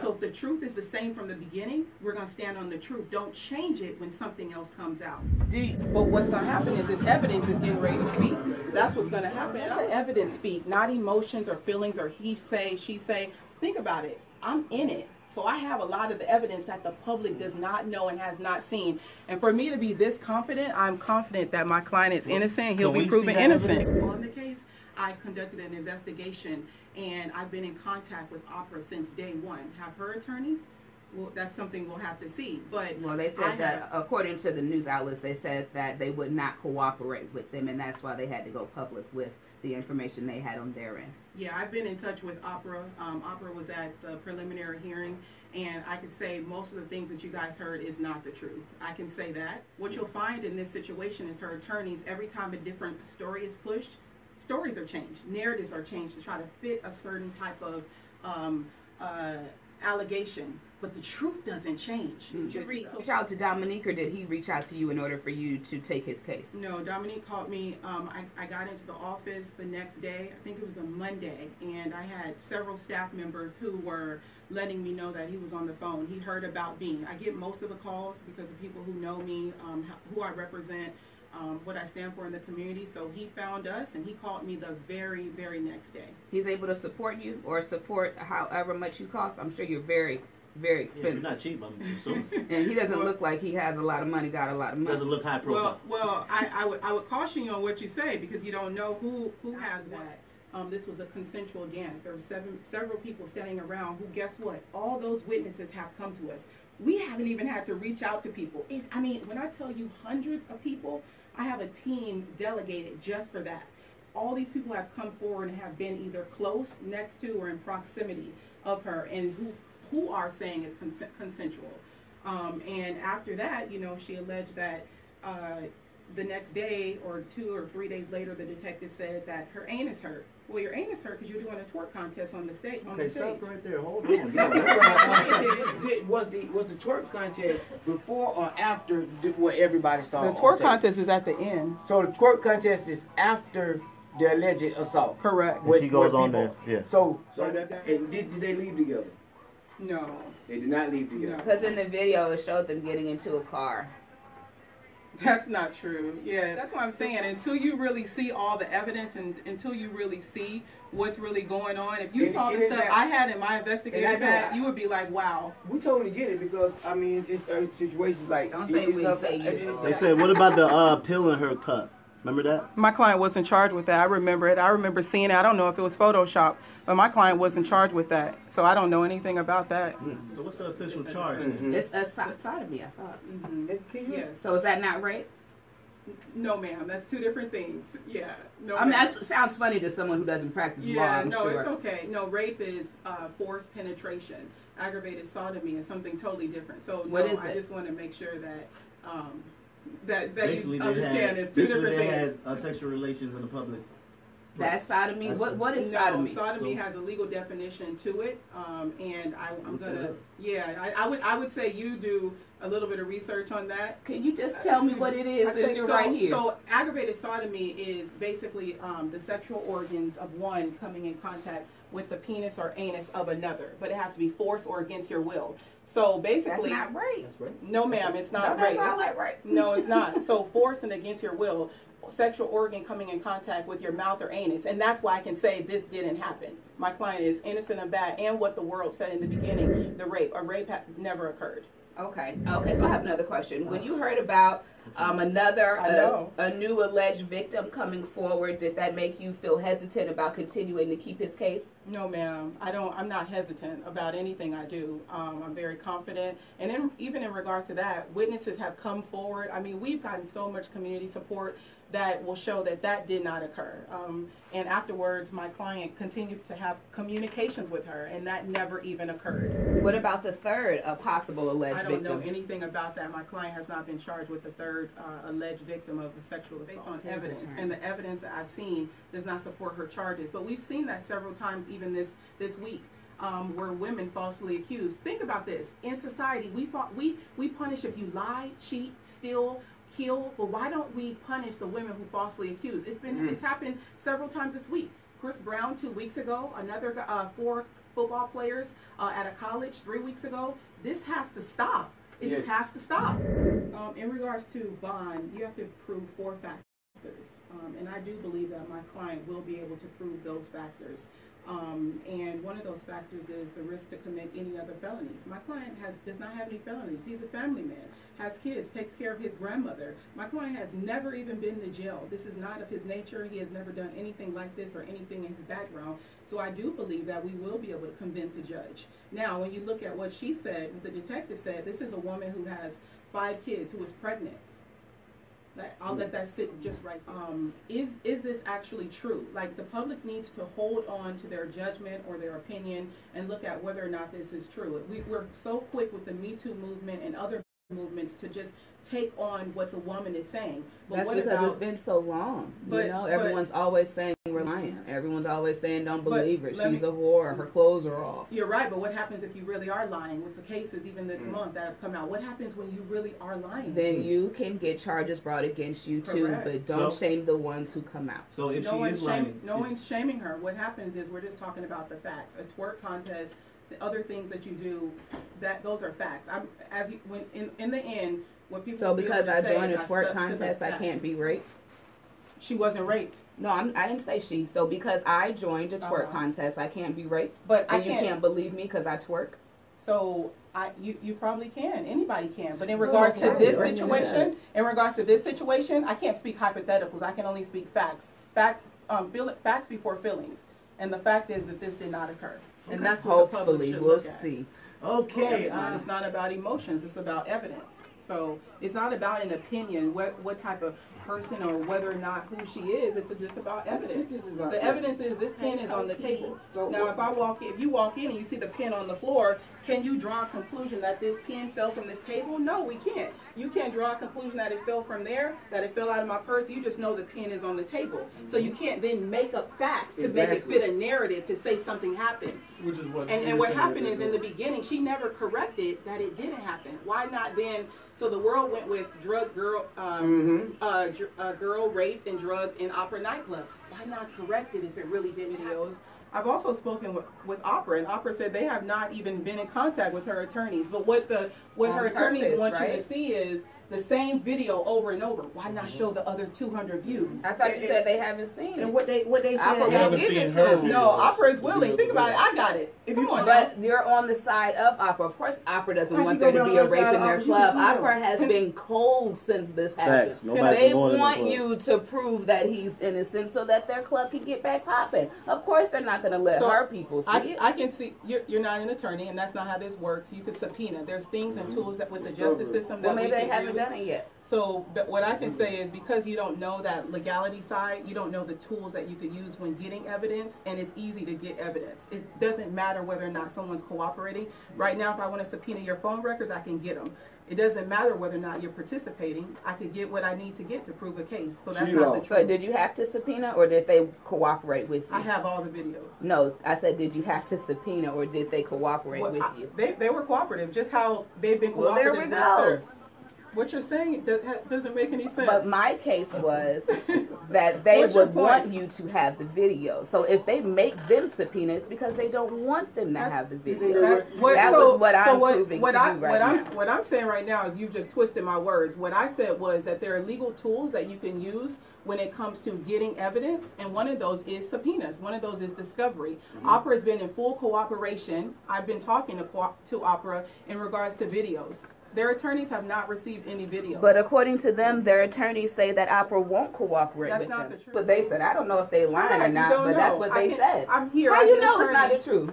So if the truth is the same from the beginning, we're going to stand on the truth. Don't change it when something else comes out. But what's going to happen is this evidence is getting ready to speak. That's what's going to happen. Let the evidence speak, not emotions or feelings or he say, she say. Think about it. I'm in it. So I have a lot of the evidence that the public does not know and has not seen. And for me to be this confident, I'm confident that my client is innocent. He'll be proven innocent. On the case, I conducted an investigation, and I've been in contact with Opera since day one. Have her attorneys? Well, that's something we'll have to see. But well, they said that according to the news outlets, they said that they would not cooperate with them, and that's why they had to go public with the information they had on their end. Yeah, I've been in touch with Opera. Opera was at the preliminary hearing, and I can say most of the things that you guys heard is not the truth. I can say that. What you'll find in this situation is her attorneys, every time a different story is pushed, stories are changed, narratives are changed to try to fit a certain type of allegation, but the truth doesn't change. Did you reach out to Dominique, or did he reach out to you in order for you to take his case? No, Dominique called me. I got into the office the next day, I think it was a Monday, and I had several staff members who were letting me know that he was on the phone. He heard about me. I get most of the calls because of people who know me, who I represent, what I stand for in the community. So he found us and he called me the very, very next day. He's able to support you or support however much you cost. I'm sure you're very, very expensive. Yeah, you're not cheap, I'm assuming. And he doesn't look like he has a lot of money, got a lot of money. Doesn't look high profile. Well, I would caution you on what you say, because you don't know who has what. This was a consensual dance. There were several people standing around who, guess what? All those witnesses have come to us. We haven't even had to reach out to people. I mean, when I tell you hundreds of people, I have a team delegated just for that. All these people have come forward and have been either close, next to, or in proximity of her, and who are saying it's consensual. And after that, you know, she alleged that the next day or 2 or 3 days later, the detective said that her anus hurt. Well, your anus hurt because you're doing a twerk contest on the stage. Okay, stop right there. Hold on. Was the twerk contest before or after what everybody saw? The twerk contest is at the end. So the twerk contest is after the alleged assault. Correct. She goes on there. Yeah. So and did they leave together? No. They did not leave together. Because in the video it showed them getting into a car. That's not true. Yeah, that's what I'm saying. Until you really see all the evidence and until you really see what's really going on, if you saw the stuff I had in my investigators hat, you would be like, wow. We totally get it, because, I mean, it's situations like... Don't say we say you. They said, what about the pill in her cup? Remember that? My client wasn't charged with that. I remember it. I remember seeing it. I don't know if it was Photoshop, but my client wasn't charged with that. So I don't know anything about that. So what's the official charge? It's a sodomy, I thought. Yes. So is that not rape? No, ma'am. That's two different things. Yeah. No. I mean, that sounds funny to someone who doesn't practice law, I'm no, sure. It's okay. No, rape is forced penetration. Aggravated sodomy is something totally different. So what is I it? just want to make sure that that basically you understand it's two different things. Had sexual relations in the public. That's sodomy? What is sodomy? Sodomy has a legal definition to it, and I'm gonna, I would say you do a little bit of research on that. Can you just tell me what it is since you're right here? So aggravated sodomy is basically the sexual organs of one coming in contact with the penis or anus of another, but it has to be forced or against your will. So basically, that's not rape. No, ma'am, it's not rape. That's not like rape. No, it's not. So forced and against your will, sexual organ coming in contact with your mouth or anus, and that's why I can say this didn't happen. My client is innocent of that, and what the world said in the beginning, a rape never occurred. Okay. Okay. So I have another question. When you heard about a new alleged victim coming forward, did that make you feel hesitant about continuing to keep his case? No, ma'am. I'm not hesitant about anything I do. I'm very confident, and even in regards to that, witnesses have come forward. I mean, we've gotten so much community support that will show that that did not occur. And afterwards, my client continued to have communications with her, and that never even occurred. What about the third possible alleged victim? I don't know anything about that. My client has not been charged with the third alleged victim of a sexual assault. Based on evidence, and the evidence that I've seen does not support her charges. But we've seen that several times, even this week, where women falsely accused. Think about this. In society, we punish if you lie, cheat, steal, kill, but why don't we punish the women who falsely accuse? It's happened several times this week. Chris Brown 2 weeks ago, another football players at a college 3 weeks ago. This has to stop. It Yes. just has to stop. In regards to bond, you have to prove 4 factors. And I do believe that my client will be able to prove those factors. And one of those factors is the risk to commit any other felonies. My client does not have any felonies. He's a family man, has kids, takes care of his grandmother. My client has never even been to jail. This is not of his nature. He has never done anything like this or anything in his background. So I do believe that we will be able to convince a judge. Now, when you look at what she said, what the detective said, this is a woman who has 5 kids, who was pregnant. I'll let that sit just right. Is this actually true? Like, the public needs to hold on to their judgment or their opinion and look at whether or not this is true. We're so quick with the Me Too movement and other movements to just take on what the woman is saying. But that's what because about, it's been so long. But, you know, everyone's always saying we're lying. Everyone's always saying don't believe her. She's a whore. Her clothes are off. You're right, but what happens if you really are lying? With the cases even this month that have come out, what happens when you really are lying? Then you can get charges brought against you too, Correct. but don't shame the ones who come out. So if no she one's is lying, no one's shaming her. What happens is we're just talking about the facts. A twerk contest, the other things that you do, those are facts. In the end, what people So because I joined a is twerk stuck to the contest, I facts. can't be raped? She wasn't raped. No, I didn't say she. So because I joined a twerk contest, I can't be raped? But and you can't believe me because I twerk? So you probably can. Anybody can. But in regards to this situation, I can't speak hypotheticals. I can only speak facts. Facts before feelings. And the fact is that this did not occur. And that's what the public should we'll look at. see. okay. It's not about emotions. It's about evidence. So it's not about an opinion, what type of person or whether or not who she is. It's just about evidence. The evidence is this pen is on the table. Now, if you walk in and you see the pen on the floor, can you draw a conclusion that this pen fell from this table? No, we can't. You can't draw a conclusion that it fell from there, that it fell out of my purse. You just know the pen is on the table. So you can't then make up facts to make it fit a narrative to say something happened. Which is what. And what happened is in the beginning, she never corrected that it didn't happen. Why not then? So the world went with girl raped and drugged in Opera nightclub. Why not correct it if it really didn't happen? I've also spoken with Opera, and Opera said they have not even been in contact with her attorneys. But what her attorneys want you to see is the same video over and over. Why not show the other 200 views? I thought you said they haven't seen it. And what they said. Opera haven't won't give seen it her to them. No, Opera is willing. Think about it. I got it. Come on, But you're on the side of Opera. Of course, Opera doesn't want there to be a rape in their club. Opera has been cold since this happened. They want you to prove that he's innocent so that their club can get back popping. Of course, they're not going to let her people see it. I can see you're not an attorney, and that's not how this works. You can subpoena. There's things and tools that with the justice system that maybe we they can haven't use. done it yet. So, but what I can say is because you don't know that legality side, you don't know the tools that you could use when getting evidence, and it's easy to get evidence. It doesn't matter whether or not someone's cooperating. Right now, if I want to subpoena your phone records, I can get them. It doesn't matter whether or not you're participating. I could get what I need to get to prove a case. So that's not the truth. So did you have to subpoena or did they cooperate with you? I have all the videos. No, I said did you have to subpoena or did they cooperate with you? They were cooperative, just how they've been cooperative. Well, there we go. What you're saying doesn't make any sense. But my case was that they would want you to have the video. So if they make them subpoena, it's because they don't want them to have the video. What I'm saying right now is you've just twisted my words. What I said was that there are legal tools that you can use when it comes to getting evidence, and one of those is subpoenas. One of those is discovery. Opera has been in full cooperation. I've been talking to Opera in regards to videos. Their attorneys have not received any videos. But according to them, their attorneys say that Opera won't cooperate with them. That's not the truth. But they said, I don't know if they lying or not, but that's what they said. I'm here. How you know it's not the truth?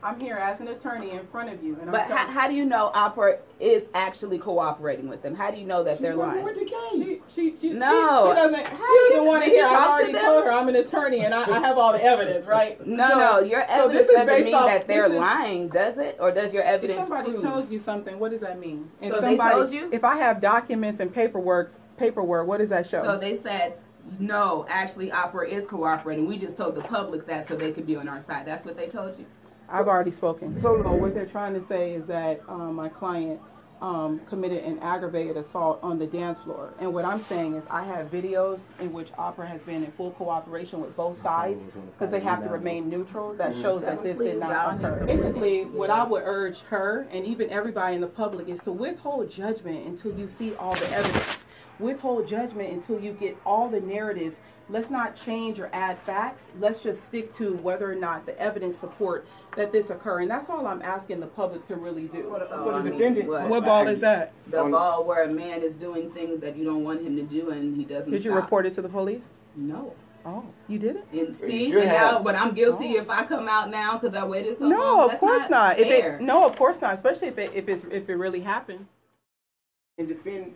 I'm here as an attorney in front of you. And but how do you know Opera is actually cooperating with them? How do you know that they're lying? With the case. She doesn't want to hear. I've already told her I'm an attorney and I have all the evidence, right? No, your evidence doesn't mean that they're lying, does it? Or does your evidence If somebody prove? tells you something, what does that mean? And so they told you? If I have documents and paperwork, what does that show? So they said, no, actually Opera is cooperating. We just told the public that so they could be on our side. That's what they told you? I've already spoken. So what they're trying to say is that my client committed an aggravated assault on the dance floor. And what I'm saying is I have videos in which Opera has been in full cooperation with both sides because they have to remain neutral. That shows that this did not occur. Basically, what I would urge her and even everybody in the public is to withhold judgment until you see all the evidence. Withhold judgment until you get all the narratives. Let's not change or add facts. Let's just stick to whether or not the evidence support that this occur. And that's all I'm asking the public to really do. What ball is that? The ball where a man is doing things that you don't want him to do and he doesn't Did you report it to the police? No. Oh, you did it? And see, and now, but I'm guilty if I come out now because I waited so long. No, of course not. Fair. No, of course not. Especially if it really happened. And defend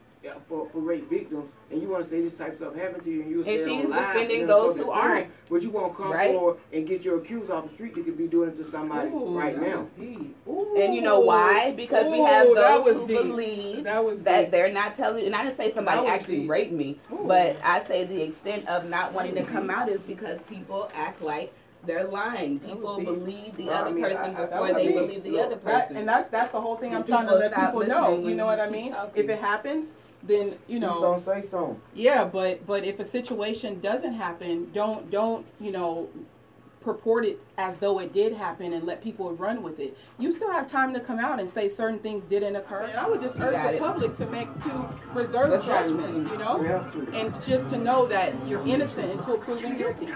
for rape victims, and you want to say this type of stuff happened to you, and you say she's online, defending those who aren't. But you won't come forward and get your accused off the street that could be doing it to somebody right now. And you know why? Because we have those who believe that they're not telling. And I didn't say somebody actually raped me, but I say the extent of not wanting to come out is because people act like they're lying. People believe the other person before they believe the other person. And that's the whole thing I'm trying to let people know. You know what I mean? If it happens, then you know. Say so. Yeah, but if a situation doesn't happen, don't purport it as though it did happen and let people run with it. You still have time to come out and say certain things didn't occur. And I would just urge the public to reserve judgment, you know, and just to know that you're innocent until proven guilty.